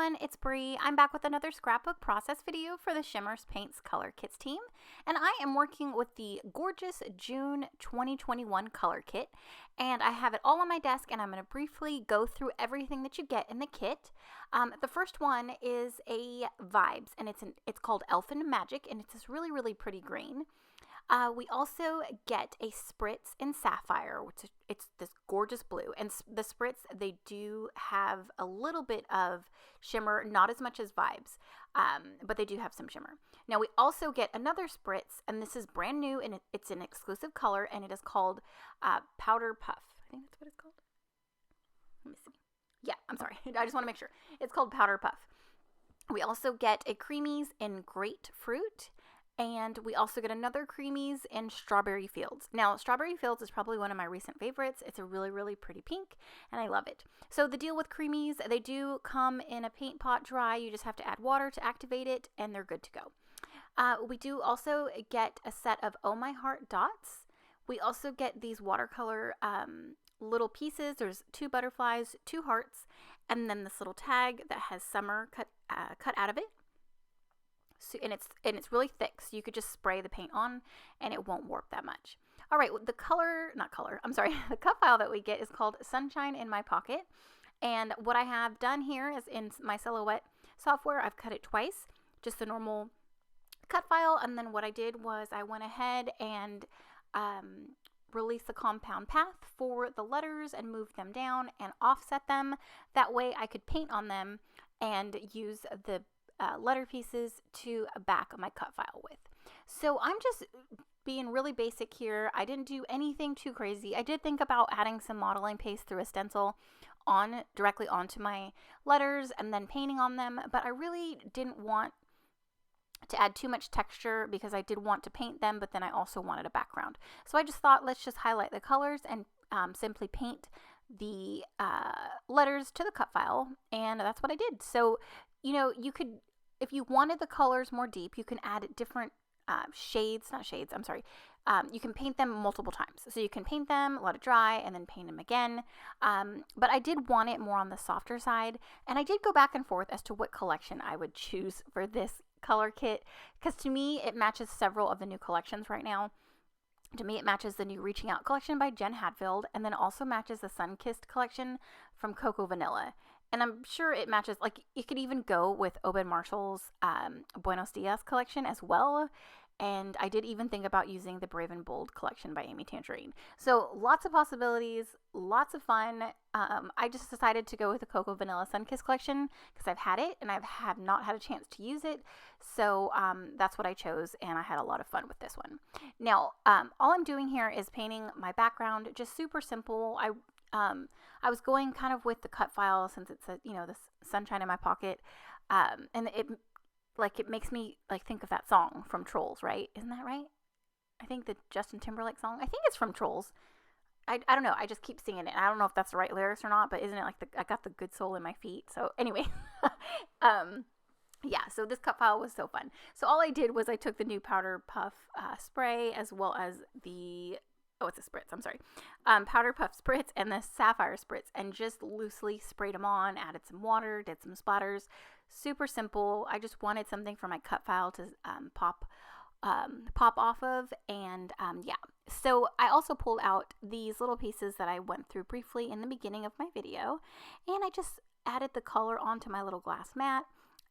everyone, it's Bree. I'm back with another scrapbook process video for the Shimmerz Paints Color Kits team, and I am working with the gorgeous June 2021 color kit, and I have it all on my desk, and I'm going to briefly go through everything that you get in the kit. The first one is a Vibes, and it's called Elfin Magic, and it's this really pretty green. We also get a Spritz in Sapphire, which it's this gorgeous blue. And the Spritz, they do have a little bit of shimmer, not as much as Vibes, but they do have some shimmer. Now we also get another Spritz, and this is brand new, and it's an exclusive color, and it is called Powder Puff. I think that's what it's called. Let me see. Yeah, I'm sorry. I just want to make sure. It's called Powder Puff. We also get a Creamies in Grapefruit. And we also get another Creamies in Strawberry Fields. Now, Strawberry Fields is probably one of my recent favorites. It's a really pretty pink, and I love it. So the deal with Creamies, they do come in a paint pot dry. You just have to add water to activate it, and they're good to go. We do also get a set of Oh My Heart dots. We also get these watercolor little pieces. There's 2 butterflies, 2 hearts, and then this little tag that has summer cut out of it. So, and it's really thick, so you could just spray the paint on and it won't warp that much. All right, the the cut file that we get is called Sunshine in My Pocket. And what I have done here is in my Silhouette software, I've cut it twice, just the normal cut file. And then what I did was I went ahead and released the compound path for the letters and moved them down and offset them. That way I could paint on them and use the letter pieces to back my cut file with. So I'm just being really basic here. I didn't do anything too crazy. I did think about adding some modeling paste through a stencil directly onto my letters and then painting on them, but I really didn't want to add too much texture because I did want to paint them, but then I also wanted a background. So I just thought, let's just highlight the colors and simply paint the letters to the cut file, and that's what I did. So you could, if you wanted the colors more deep, you can add different you can paint them multiple times. So you can paint them, let it dry, and then paint them again. But I did want it more on the softer side, and I did go back and forth as to what collection I would choose for this color kit, because to me, it matches several of the new collections right now. To me, it matches the new Reaching Out collection by Jen Hadfield, and then also matches the Sunkissed collection from Coco Vanilla. And I'm sure it matches, like, you could even go with Oben Marshall's Buenos Dias collection as well. And I did even think about using the Brave and Bold collection by Amy Tangerine. So lots of possibilities, lots of fun. I just decided to go with the Coco Vanilla Sunkissed collection because I've had it and I have not had a chance to use it. So that's what I chose, and I had a lot of fun with this one. Now, all I'm doing here is painting my background, just super simple. I was going kind of with the cut file since it's the Sunshine in My Pocket, and it makes me think of that song from Trolls, right? Isn't that right? I think the Justin Timberlake song. I think it's from Trolls. I don't know. I just keep singing it. I don't know if that's the right lyrics or not, but isn't it like I got the good soul in my feet? So anyway, yeah. So this cut file was so fun. So all I did was I took the new Powder Puff spray as well as the it's a Spritz, I'm sorry. Powder Puff Spritz and the Sapphire Spritz, and just loosely sprayed them on, added some water, did some splatters. Super simple. I just wanted something for my cut file to pop off of, and yeah. So I also pulled out these little pieces that I went through briefly in the beginning of my video, and I just added the color onto my little glass mat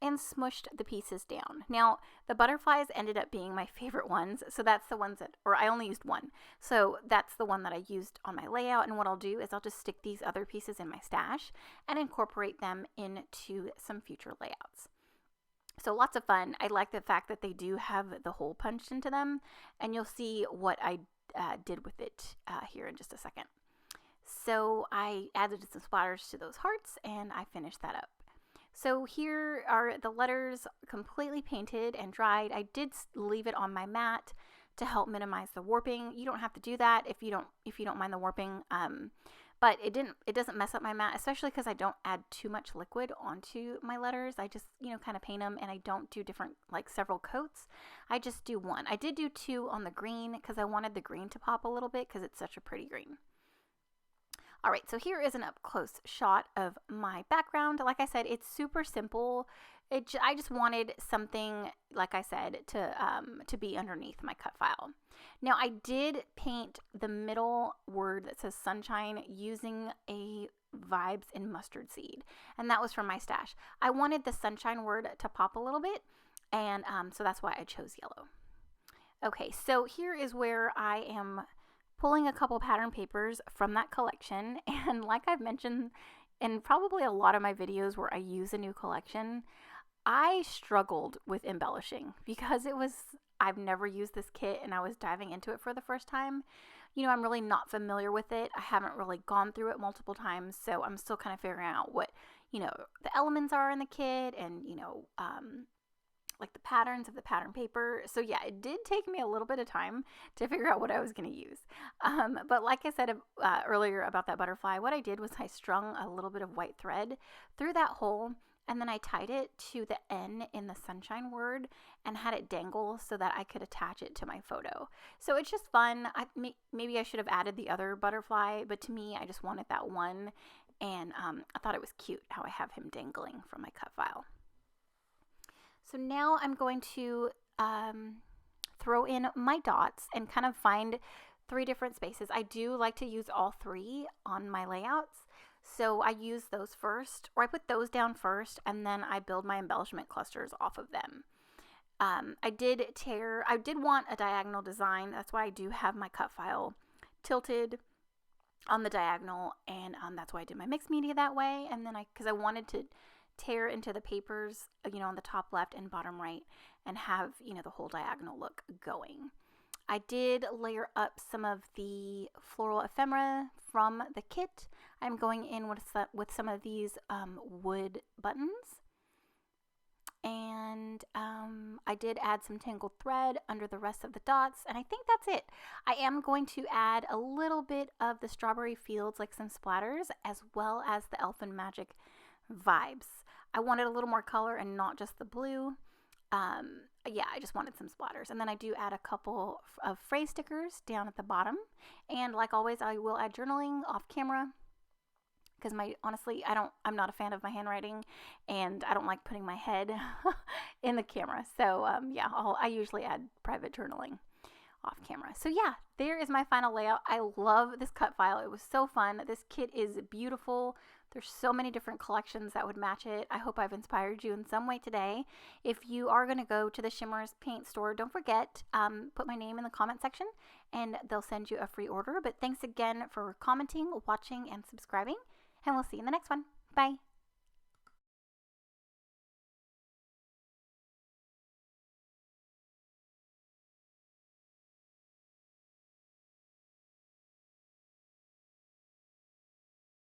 and smushed the pieces down. Now, the butterflies ended up being my favorite ones, so that's the ones I only used one. So that's the one that I used on my layout, and what I'll do is I'll just stick these other pieces in my stash and incorporate them into some future layouts. So lots of fun. I like the fact that they do have the hole punched into them, and you'll see what I did with it here in just a second. So I added some splatters to those hearts, and I finished that up. So here are the letters completely painted and dried. I did leave it on my mat to help minimize the warping. You don't have to do that if you don't mind the warping. But it doesn't mess up my mat, especially because I don't add too much liquid onto my letters. I just, kind of paint them, and I don't do different, several coats. I just do one. I did do 2 on the green because I wanted the green to pop a little bit because it's such a pretty green. All right, so here is an up close shot of my background. Like I said, it's super simple. I just wanted something, like I said, to be underneath my cut file. Now I did paint the middle word that says sunshine using a Vibes in mustard seed, and that was from my stash. I wanted the sunshine word to pop a little bit, and so that's why I chose yellow. Okay, so here is where I am pulling a couple pattern papers from that collection, and like I've mentioned in probably a lot of my videos where I use a new collection, I struggled with embellishing because I've never used this kit and I was diving into it for the first time. I'm really not familiar with it. I haven't really gone through it multiple times, so I'm still kind of figuring out what, the elements are in the kit and, like the patterns of the pattern paper. So yeah, it did take me a little bit of time to figure out what I was going to use. But like I said earlier about that butterfly, what I did was I strung a little bit of white thread through that hole, and then I tied it to the N in the sunshine word and had it dangle so that I could attach it to my photo. So it's just fun. Maybe I should have added the other butterfly, but to me, I just wanted that one. And I thought it was cute how I have him dangling from my cut file. So now I'm going to throw in my dots and kind of find 3 different spaces. I do like to use all 3 on my layouts. So I use those first, or I put those down first, and then I build my embellishment clusters off of them. I did want a diagonal design. That's why I do have my cut file tilted on the diagonal, and that's why I did my mixed media that way. And then because I wanted to tear into the papers, on the top left and bottom right, and have, the whole diagonal look going. I did layer up some of the floral ephemera from the kit. I'm going in with some of these wood buttons. And I did add some tangled thread under the rest of the dots, and I think that's it. I am going to add a little bit of the strawberry fields, like some splatters, as well as the Elfin Magic vibes. I wanted a little more color and not just the blue. Yeah, I just wanted some splatters. And then I do add a couple of phrase stickers down at the bottom. And like always, I will add journaling off camera because honestly, I'm not a fan of my handwriting, and I don't like putting my head in the camera. So yeah, I usually add private journaling off camera. So yeah, there is my final layout. I love this cut file. It was so fun. This kit is beautiful. There's so many different collections that would match it. I hope I've inspired you in some way today. If you are going to go to the Shimmerz paint store, don't forget, put my name in the comment section and they'll send you a free order. But thanks again for commenting, watching, and subscribing, and we'll see you in the next one. Bye.